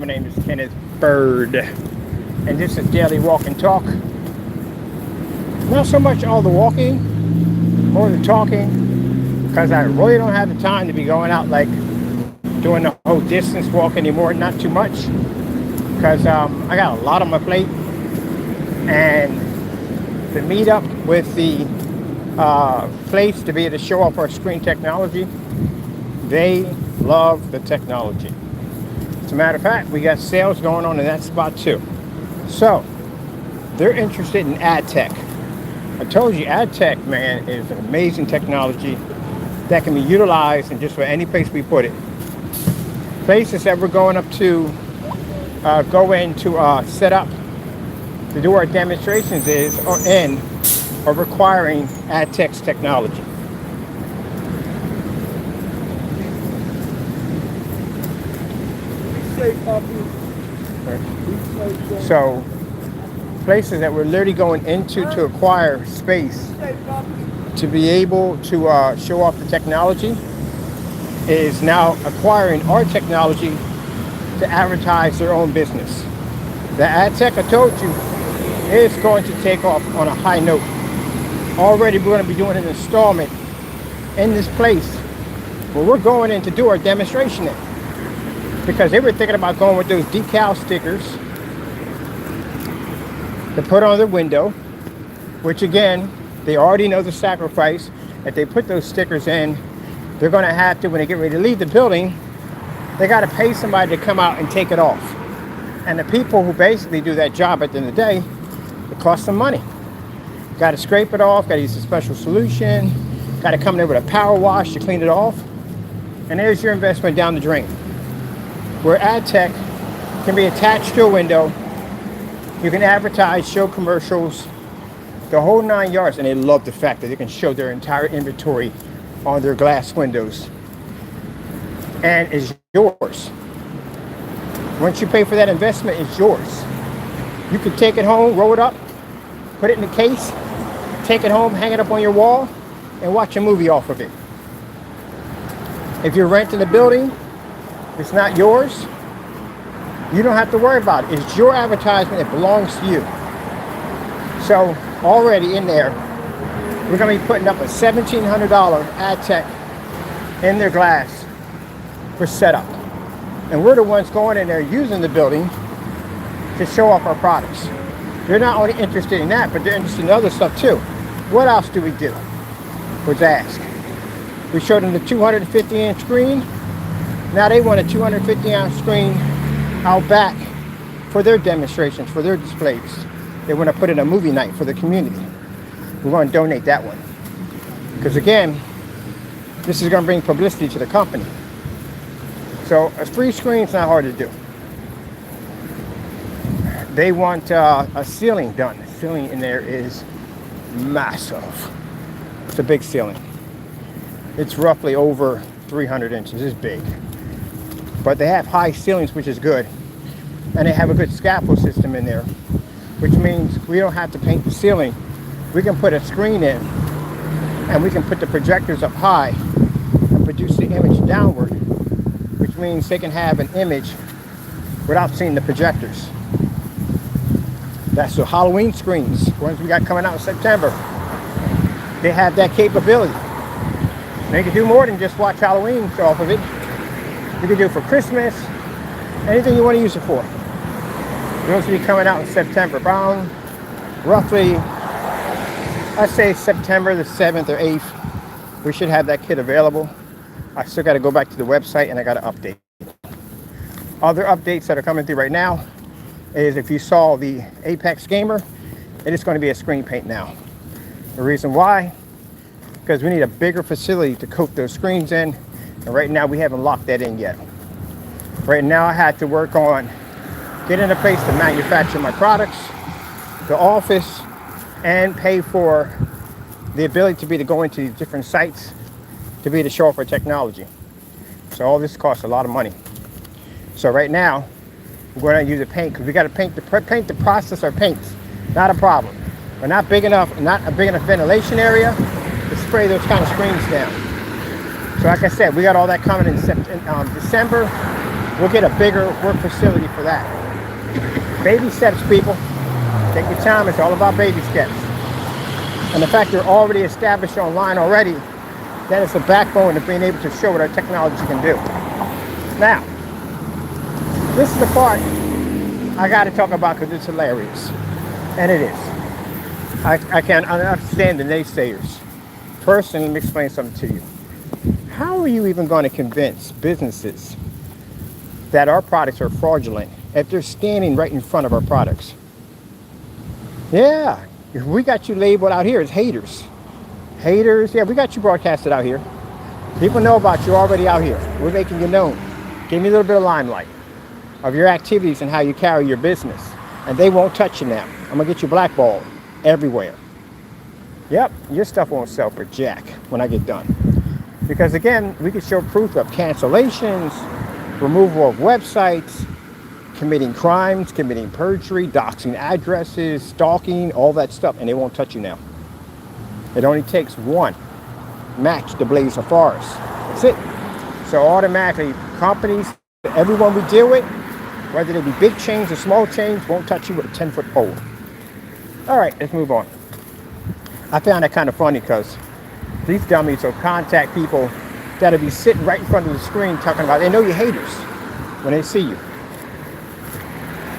My name is Kenneth Bird, and this is Daily Walk and Talk. Not so much all the walking, more the talking, because I really don't have the time to be going out like doing the whole distance walk anymore. Not too much, because I got a lot on my plate, and to meet up with the place to be able to show off our screen technology, they love the technology. As a matter of fact, we got sales going on in that spot too. So they're interested in ad tech. I told you, ad tech, man, is an amazing technology that can be utilized in just about any place we put it. Places that we're going up to set up to do our demonstrations are requiring ad tech's technology. So places that we're literally going into to acquire space to be able to show off the technology is now acquiring our technology to advertise their own business. The ad tech, I told you, is going to take off on a high note. Already we're going to be doing an installment in this place where we're going in to do our demonstration in. Because they were thinking about going with those decal stickers to put on their window, which again, they already know the sacrifice. If they put those stickers in, they're going to have to, when they get ready to leave the building, they got to pay somebody to come out and take it off. And the people who basically do that job at the end of the day, it costs them money. Got to scrape it off, got to use a special solution, got to come in there with a power wash to clean it off. And there's your investment down the drain. Where ad tech can be attached to a window, you can advertise, show commercials, the whole 9 yards, and they love the fact that they can show their entire inventory on their glass windows. And it's yours. Once you pay for that investment, it's yours. You can take it home, roll it up, put it in a case, take it home, hang it up on your wall, and watch a movie off of it. If you're renting a building, it's not yours, you don't have to worry about it. It's your advertisement, it belongs to you. So already in there, we're going to be putting up a $1,700 ad tech in their glass for setup. And we're the ones going in there using the building to show off our products. They're not only interested in that, but they're interested in other stuff too. What else do we do? Was asked. We showed them the 250-inch screen. Now they want a 250-ounce screen out back for their demonstrations, for their displays. They want to put in a movie night for the community. We want to donate that one. Because again, this is going to bring publicity to the company. So a free screen's not hard to do. They want a ceiling done. The ceiling in there is massive. It's a big ceiling. It's roughly over 300 inches. It's big. But they have high ceilings, which is good. And they have a good scaffold system in there, which means we don't have to paint the ceiling. We can put a screen in, and we can put the projectors up high and produce the image downward, which means they can have an image without seeing the projectors. That's the Halloween screens, ones we got coming out in September. They have that capability. They can do more than just watch Halloween off of it. You can do it for Christmas, anything you want to use it for. Those will be coming out in September. Around roughly, I'd say September the 7th or 8th, we should have that kit available. I still got to go back to the website and I got to update. Other updates that are coming through right now is if you saw the Apex Gamer, it is going to be a screen paint now. The reason why, because we need a bigger facility to coat those screens in. And right now we haven't locked that in yet. Right now I had to work on getting a place to manufacture my products, the office, and pay for the ability to go into different sites to be able to show off our technology. So all this costs a lot of money. So right now we're going to use a paint because we got to paint to process our paints. Not a problem. We're not big enough ventilation area to spray those kind of screens down. So like I said, we got all that coming in December, We'll get a bigger work facility for that. Baby steps, people. Take your time. It's all about baby steps. And the fact they're already established online already, that is the backbone of being able to show what our technology can do. Now, this is the part I got to talk about because it's hilarious. And it is. I can't understand the naysayers. First, let me explain something to you. How are you even going to convince businesses that our products are fraudulent if they're standing right in front of our products? Yeah, we got you labeled out here as haters. Haters, yeah, we got you broadcasted out here. People know about you already out here. We're making you known. Give me a little bit of limelight of your activities and how you carry your business. And they won't touch you now. I'm going to get you blackballed everywhere. Yep, your stuff won't sell for jack when I get done. Because again, we can show proof of cancellations, removal of websites, committing crimes, committing perjury, doxing addresses, stalking, all that stuff, and they won't touch you now. It only takes one match to blaze a forest. That's it. So automatically, companies, everyone we deal with, whether they be big chains or small chains, won't touch you with a 10-foot pole. All right, let's move on. I found that kind of funny because these dummies will contact people that'll be sitting right in front of the screen talking about, they know you're haters when they see you.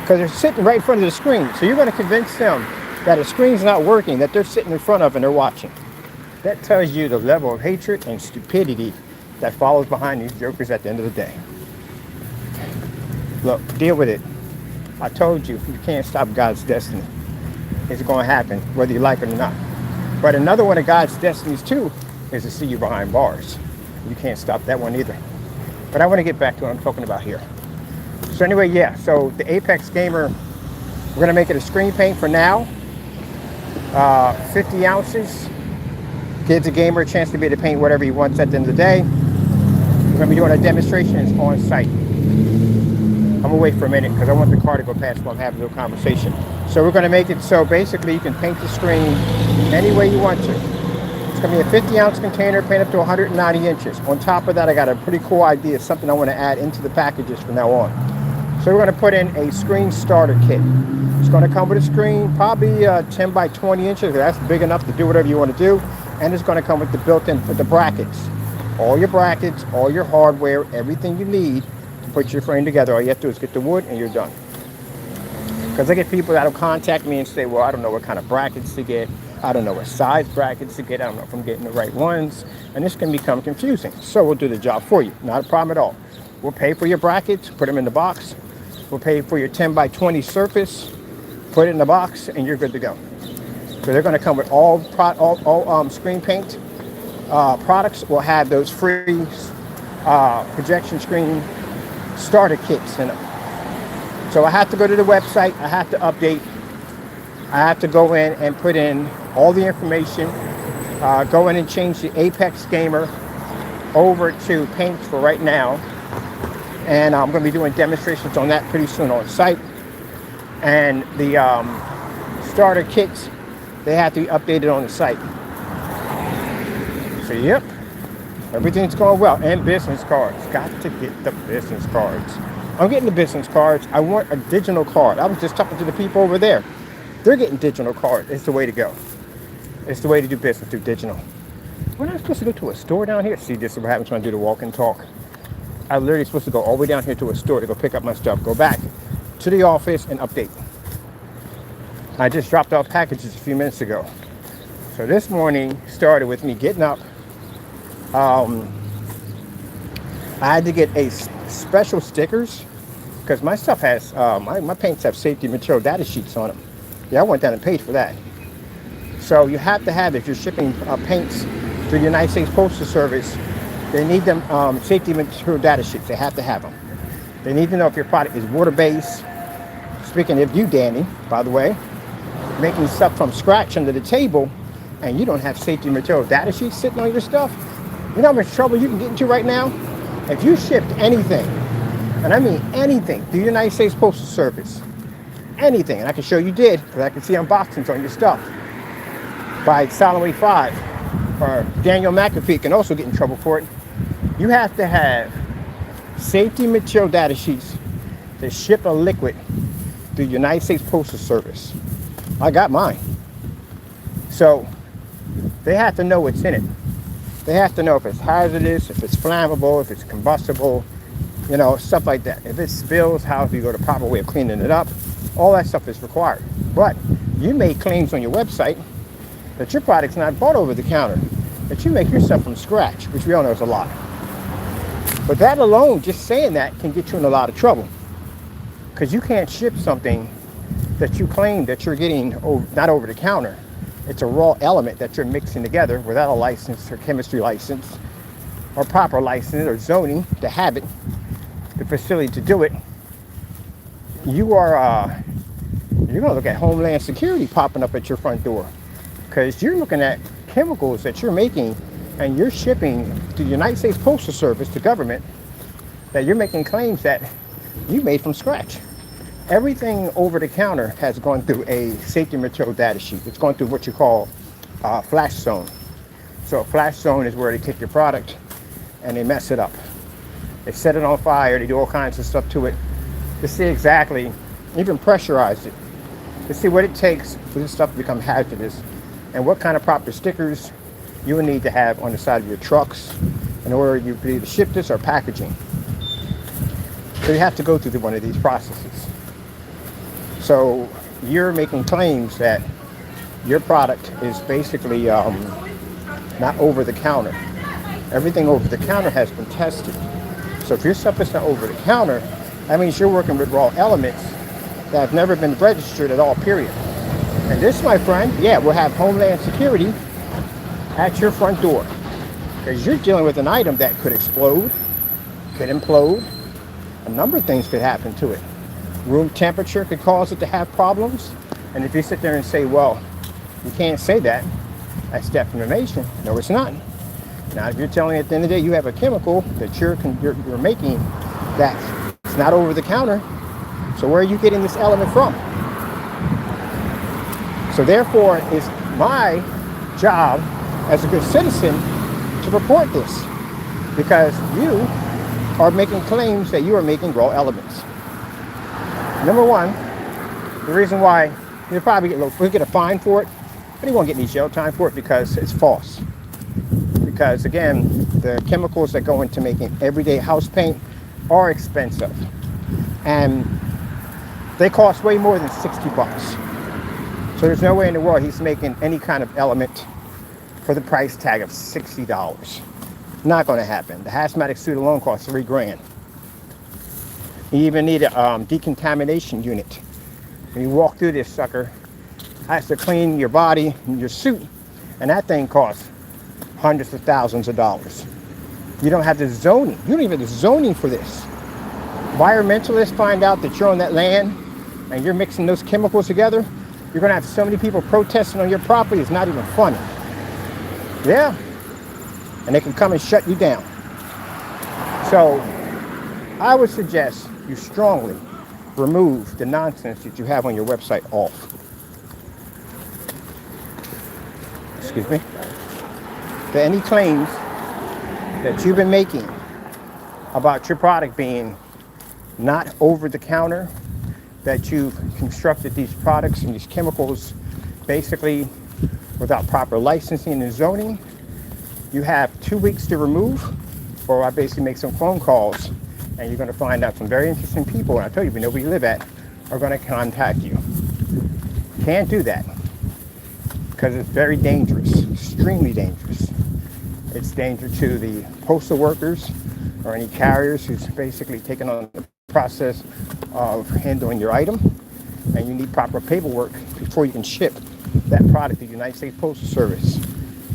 Because they're sitting right in front of the screen. So you're going to convince them that the screen's not working, that they're sitting in front of and they're watching. That tells you the level of hatred and stupidity that follows behind these jokers at the end of the day. Look, deal with it. I told you, you can't stop God's destiny. It's going to happen, whether you like it or not. But another one of God's destinies, too, is to see you behind bars. You can't stop that one either. But I want to get back to what I'm talking about here. So anyway, yeah, so the Apex Gamer, we're going to make it a screen paint for now. 50 ounces. Gives a gamer a chance to be able to paint whatever he wants at the end of the day. We're going to be doing our demonstrations on site. I'm going to wait for a minute because I want the car to go past while I'm having a little conversation. So we're going to make it so basically you can paint the screen any way you want to. It's going to be a 50-ounce container, paint up to 190 inches. On top of that, I got a pretty cool idea, something I want to add into the packages from now on. So we're going to put in a screen starter kit. It's going to come with a screen, probably 10 by 20 inches. That's big enough to do whatever you want to do. And it's going to come with the built-in for the brackets. All your brackets, all your hardware, everything you need to put your frame together. All you have to do is get the wood and you're done. Because I get people that'll contact me and say, well, I don't know what kind of brackets to get. I don't know what size brackets to get. I don't know if I'm getting the right ones. And this can become confusing. So we'll do the job for you. Not a problem at all. We'll pay for your brackets, put them in the box. We'll pay for your 10 by 20 surface, put it in the box, and you're good to go. So they're going to come with all screen paint products. Will have those free projection screen starter kits in them. So I have to go to the website. I have to update. I have to go in and put in all the information. Go in and change the Apex Gamer over to paint for right now. And I'm going to be doing demonstrations on that pretty soon on site. And the starter kits, they have to be updated on the site. So yep, everything's going well. And business cards. Got to get the business cards. I'm getting the business cards. I want a digital card. I was just talking to the people over there. They're getting digital cards. It's the way to go. It's the way to do business through digital. We're not supposed to go to a store down here. See, this is what happens when I do the walk and talk. I'm literally supposed to go all the way down here to a store to go pick up my stuff, go back to the office and update. I just dropped off packages a few minutes ago. So this morning started with me getting up. I had to get special stickers because my stuff has, my paints have safety material data sheets on them. Yeah, I went down and paid for that. So you have to have, if you're shipping paints through the United States Postal Service, they need them safety material data sheets. They have to have them. They need to know if your product is water-based. Speaking of you, Danny, by the way, making stuff from scratch under the table, and you don't have safety material data sheets sitting on your stuff, you know how much trouble you can get into right now? If you shipped anything, and I mean anything, through the United States Postal Service, anything, and I can show you did, because I can see unboxings on your stuff, by Solomon 5, or Daniel McAfee can also get in trouble for it. You have to have safety material data sheets to ship a liquid through the United States Postal Service. I got mine. So they have to know what's in it. They have to know if it's hazardous, if it's flammable, if it's combustible, you know, stuff like that. If it spills, how do you go the proper way of cleaning it up? All that stuff is required. But you make claims on your website that your product's not bought over the counter, that you make your stuff from scratch, which we all know is a lot. But that alone, just saying that, can get you in a lot of trouble. Because you can't ship something that you claim that you're getting not over the counter. It's a raw element that you're mixing together without a license or chemistry license or proper license or zoning to have it, the facility to do it. You're going to look at Homeland Security popping up at your front door, because you're looking at chemicals that you're making and you're shipping to the United States Postal Service, the government, that you're making claims that you made from scratch. Everything over the counter has gone through a safety material data sheet. It's gone through what you call a flash zone. So a flash zone is where they take your product and they mess it up. They set it on fire, they do all kinds of stuff to it to see exactly, even pressurize it, to see what it takes for this stuff to become hazardous and what kind of proper stickers you will need to have on the side of your trucks in order you could either ship this or packaging. So you have to go through one of these processes. So you're making claims that your product is basically not over the counter. Everything over the counter has been tested. So if your stuff is not over the counter, that means you're working with raw elements that have never been registered at all, period. And this, my friend, yeah, will have Homeland Security at your front door, because you're dealing with an item that could explode, could implode. A number of things could happen to it. Room temperature could cause it to have problems. And if you sit there and say, well, you can't say that, that's defamation. No, it's not. Now, if you're telling me at the end of the day you have a chemical that you're making that's not over the counter, so where are you getting this element from? So therefore, it's my job as a good citizen to report this, because you are making claims that you are making raw elements. Number one, the reason why you'll probably get a fine for it, but you won't get any jail time for it because it's false. Because again, the chemicals that go into making everyday house paint are expensive, and they cost way more than 60 bucks. So there's no way in the world he's making any kind of element for the price tag of $60. Not going to happen. The hazmat suit alone costs $3 grand. You even need a decontamination unit. When you walk through this sucker, it has to clean your body and your suit, and that thing costs hundreds of thousands of dollars. You don't have the zoning. You don't even have the zoning for this. Environmentalists find out that you're on that land and you're mixing those chemicals together. You're going to have so many people protesting on your property, it's not even funny. Yeah. And they can come and shut you down. So I would suggest you strongly remove the nonsense that you have on your website off. Excuse me. That any claims that you've been making about your product being not over the counter, that you've constructed these products and these chemicals basically without proper licensing and zoning, you have 2 weeks to remove, or I basically make some phone calls and you're going to find out some very interesting people, and I tell you, we know where you live at, are going to contact you. Can't do that because it's very dangerous, extremely dangerous. It's danger to the postal workers or any carriers who's basically taking on the process of handling your item, and you need proper paperwork before you can ship that product to the United States Postal Service.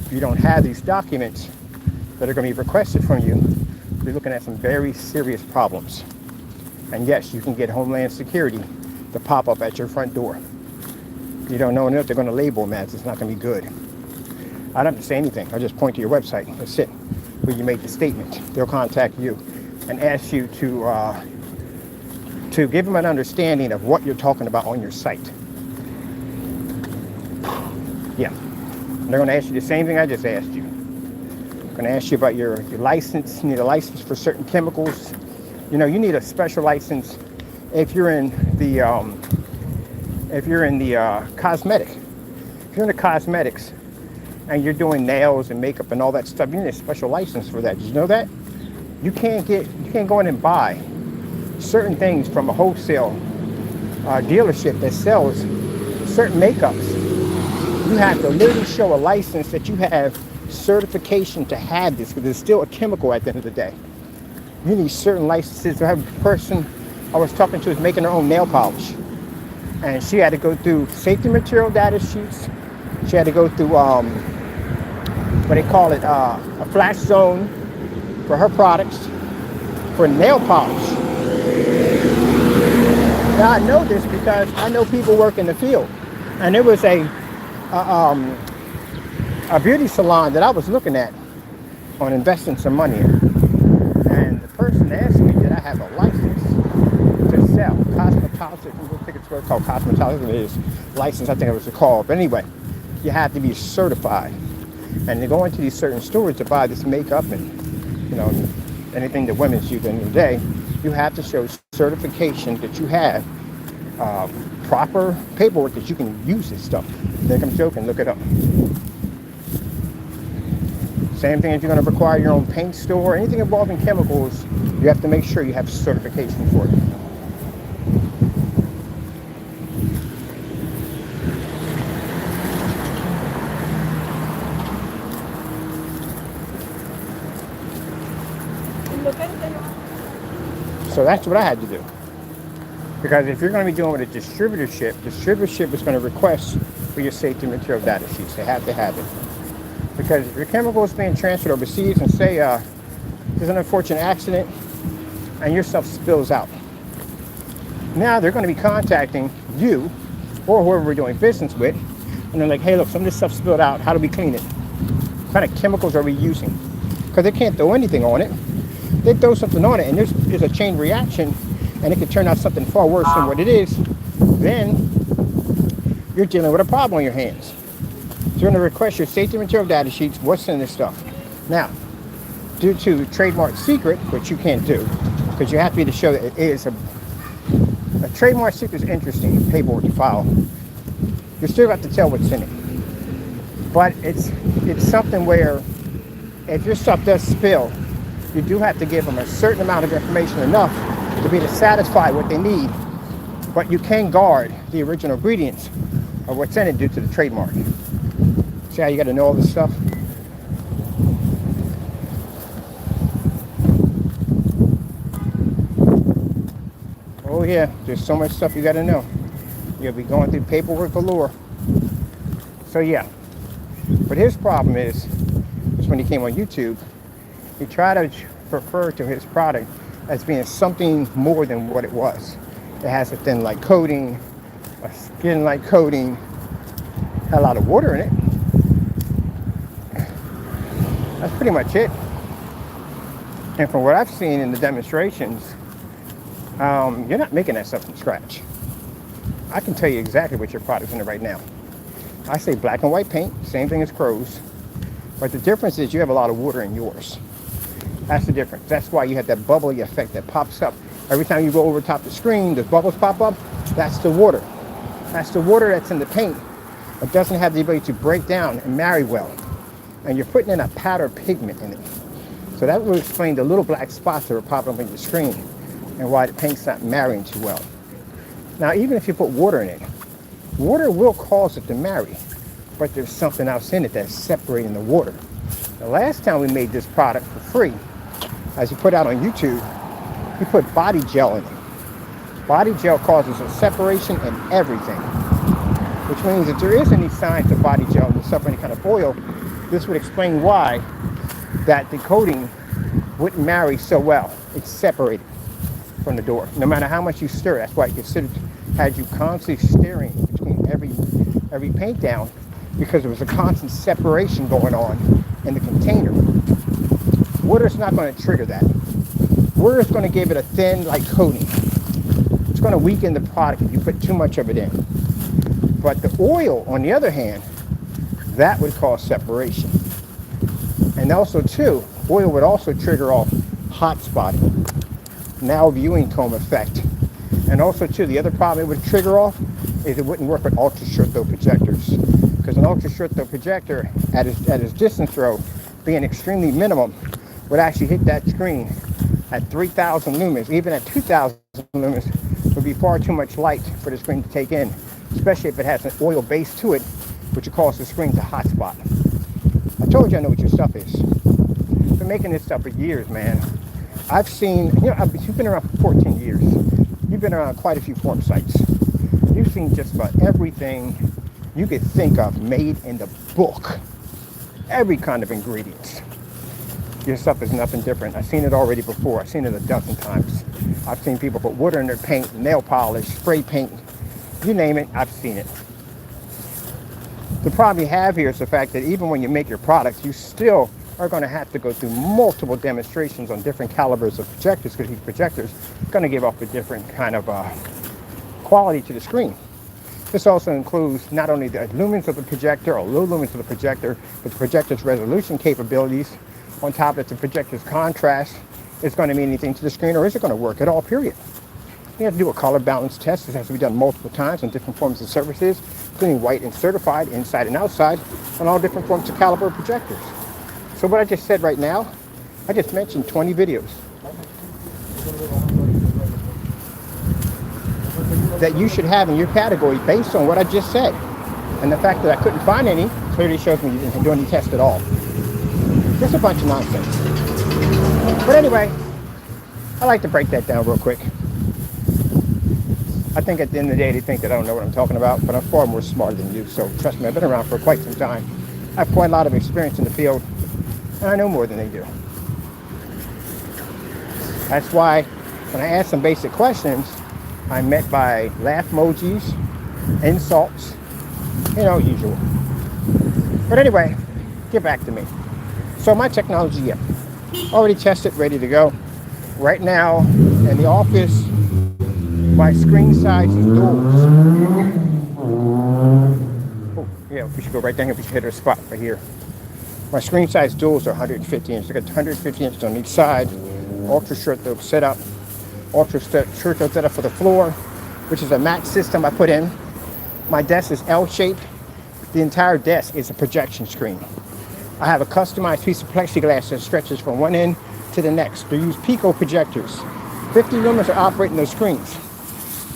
If you don't have these documents that are going to be requested from you, you're looking at some very serious problems. And yes, you can get Homeland Security to pop up at your front door. You don't know enough, they're going to label them as it's not going to be good. I don't have to say anything. I just point to your website. That's it. Where you make the statement. They'll contact you and ask you to give them an understanding of what you're talking about on your site. Yeah. And they're going to ask you the same thing I just asked you. They're going to ask you about your license. You need a license for certain chemicals. You know, you need a special license if you're in the cosmetic. If you're in the cosmetics and you're doing nails and makeup and all that stuff, you need a special license for that. Did you know that? You can't go in and buy certain things from a wholesale dealership that sells certain makeups. You have to literally show a license that you have certification to have this, because it's still a chemical at the end of the day. You need certain licenses. I have a person I was talking to is making her own nail polish, and she had to go through safety material data sheets. She had to go through what they call it, a flash zone for her products for nail polish. Now I know this because I know people work in the field, and there was a beauty salon that I was looking at on investing some money in, and the person asked me, did I have a license to sell cosmetology? I think it's called cosmetology. It is license, I think it was called. But anyway, you have to be certified, and they go into these certain stores to buy this makeup and, you know, anything that women's use in the day. You have to show certification that you have proper paperwork that you can use this stuff. Think I'm joking? Look it up. Same thing if you're going to require your own paint store, anything involving chemicals, you have to make sure you have certification for it. So that's what I had to do. Because if you're going to be doing with a distributorship is going to request for your safety material data sheets. They have to have it. Because if your chemical is being transferred overseas and say there's an unfortunate accident and your stuff spills out, now they're going to be contacting you or whoever we're doing business with, and they're like, hey, look, some of this stuff spilled out. How do we clean it? What kind of chemicals are we using? Because they can't throw anything on it. They throw something on it, and there's a chain reaction, and it could turn out something far worse than what it is. Then you're dealing with a problem on your hands. So you're going to request your safety material data sheets, what's in this stuff. Now, due to trademark secret, which you can't do, because you have to be to show that it is a trademark secret is interesting, paperwork to file. You still have to tell what's in it. But it's something where if your stuff does spill, you do have to give them a certain amount of information, enough to be to satisfy what they need, but you can guard the original ingredients of what's in it due to the trademark. See how you got to know all this stuff? Oh yeah, there's so much stuff you got to know. You'll be going through paperwork galore. So yeah, but his problem is when he came on YouTube, he tried to refer to his product as being something more than what it was. It has a thin-like coating, a skin-like coating, had a lot of water in it. That's pretty much it. And from what I've seen in the demonstrations, you're not making that stuff from scratch. I can tell you exactly what your product's in it right now. I say black and white paint, same thing as Crow's. But the difference is you have a lot of water in yours. That's the difference. That's why you have that bubbly effect that pops up. Every time you go over top the screen, the bubbles pop up. That's the water. That's the water that's in the paint. It doesn't have the ability to break down and marry well. And you're putting in a powder pigment in it. So that will explain the little black spots that are popping up on your screen and why the paint's not marrying too well. Now, even if you put water in it, water will cause it to marry, but there's something else in it that's separating the water. The last time we made this product for free, as you put out on YouTube, we put body gel in it. Body gel causes a separation in everything, which means if there is any signs of body gel and suffer any kind of oil, this would explain why that the coating wouldn't marry so well. It's separated from the door. No matter how much you stir, that's why it had you constantly stirring between every paint down, because there was a constant separation going on in the container. Water's not going to trigger that. Water is going to give it a thin, like coating. It's going to weaken the product if you put too much of it in. But the oil, on the other hand, that would cause separation. And also, too, oil would also trigger off hot spotting. now viewing cone effect. And also too, the other problem it would trigger off is it wouldn't work with ultra short throw projectors. Because an ultra short throw projector at its distance throw being extremely minimum would actually hit that screen at 3,000 lumens. Even at 2,000 lumens would be far too much light for the screen to take in, especially if it has an oil base to it, which would cause the screen to hotspot. I told you I know what your stuff is. I've been making this stuff for years, man. I've seen, you've been around for 14 years. You've been around quite a few form sites. You've seen just about everything you could think of made in the book. Every kind of ingredients. Your stuff is nothing different. I've seen it already before. I've seen it a dozen times. I've seen people put water in their paint, nail polish, spray paint, you name it, I've seen it. The problem you have here is the fact that even when you make your products, you still are going to have to go through multiple demonstrations on different calibers of projectors, because each projector is going to give off a different kind of quality to the screen. This also includes not only the lumens of the projector or low lumens of the projector, but the projector's resolution capabilities. On top of it, the projector's contrast is going to mean anything to the screen, or is it going to work at all, period. You have to do a color balance test. This has to be done multiple times on different forms of surfaces, including white and certified, inside and outside, on all different forms of caliber projectors. So what I just said right now, I just mentioned 20 videos that you should have in your category based on what I just said. And the fact that I couldn't find any clearly shows me you didn't do any tests at all. Just a bunch of nonsense. But anyway, I like to break that down real quick. I think at the end of the day, they think that I don't know what I'm talking about, but I'm far more smarter than you. So trust me, I've been around for quite some time. I have quite a lot of experience in the field, and I know more than they do. That's why when I ask some basic questions, I'm met by laugh emojis, insults, usual. But anyway, get back to me. So my technology, yeah, already tested, ready to go. Right now, in the office, my screen size is duals. Oh, yeah, we should go right down here. We should hit our spot right here. My screen size duals are 150 inches. I got 150 inches on each side. Ultra short throw setup. Ultra short throw setup for the floor, which is a mat system I put in. My desk is L-shaped. The entire desk is a projection screen. I have a customized piece of plexiglass that stretches from one end to the next. They use Pico projectors. 50 lumens are operating those screens,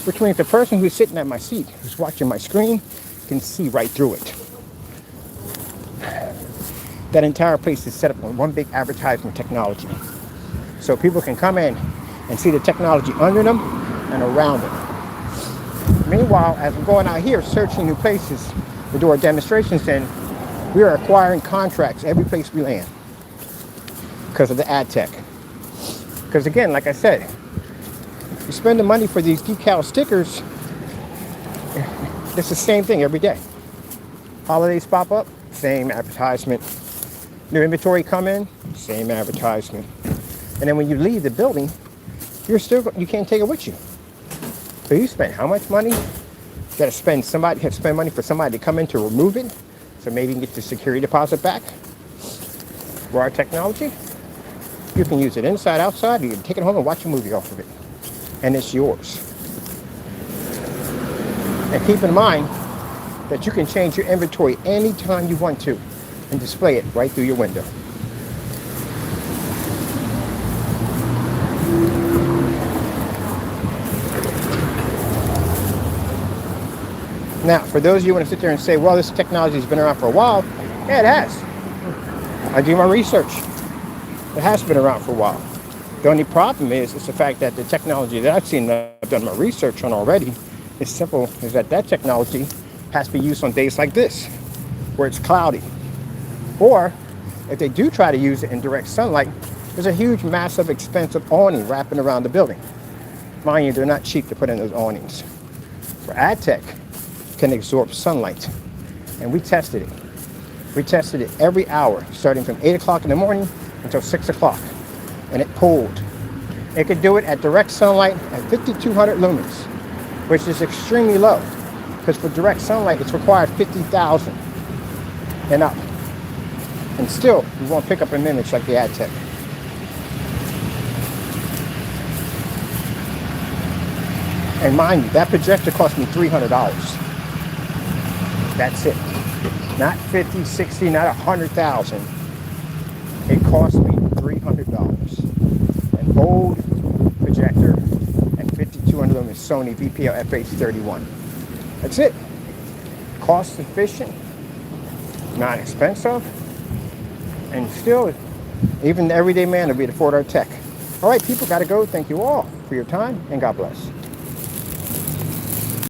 which means the person who's sitting at my seat, who's watching my screen, can see right through it. That entire place is set up on one big advertisement technology. So people can come in and see the technology under them and around them. Meanwhile, as we're going out here searching new places to do our demonstrations in, we are acquiring contracts every place we land because of the ad tech. Because again, like I said, you spend the money for these decal stickers, it's the same thing every day. Holidays pop up, same advertisement. New inventory come in, same advertisement. And then when you leave the building, you can't take it with you. So you spend how much money? You gotta spend money for somebody to come in to remove it. So maybe you can get the security deposit back. For our technology, you can use it inside, outside. You can take it home and watch a movie off of it. And it's yours. And keep in mind that you can change your inventory anytime you want to and display it right through your window. Now, for those of you who want to sit there and say, well, this technology has been around for a while, yeah, it has. I do my research. It has been around for a while. The only problem is the fact that the technology that I've seen, that I've done my research on already, is simple, is that technology has to be used on days like this, where it's cloudy. Or, if they do try to use it in direct sunlight, there's a huge, massive, expensive awning wrapping around the building. Mind you, they're not cheap to put in those awnings. For ad tech, can absorb sunlight. And we tested it. We tested it every hour, starting from 8 o'clock in the morning until 6 o'clock. And it pulled. It could do it at direct sunlight at 5,200 lumens, which is extremely low. Because for direct sunlight, it's required 50,000 and up. And still, you won't pick up an image like the ad tech. And mind you, that projector cost me $300. That's it. Not 50, 60, not 100,000. It cost me $300. An old projector, and 5200 of them is Sony VPL FH31. That's it. Cost efficient, not expensive, and still, even the everyday man will be able to afford our tech. All right, people, got to go. Thank you all for your time, and God bless.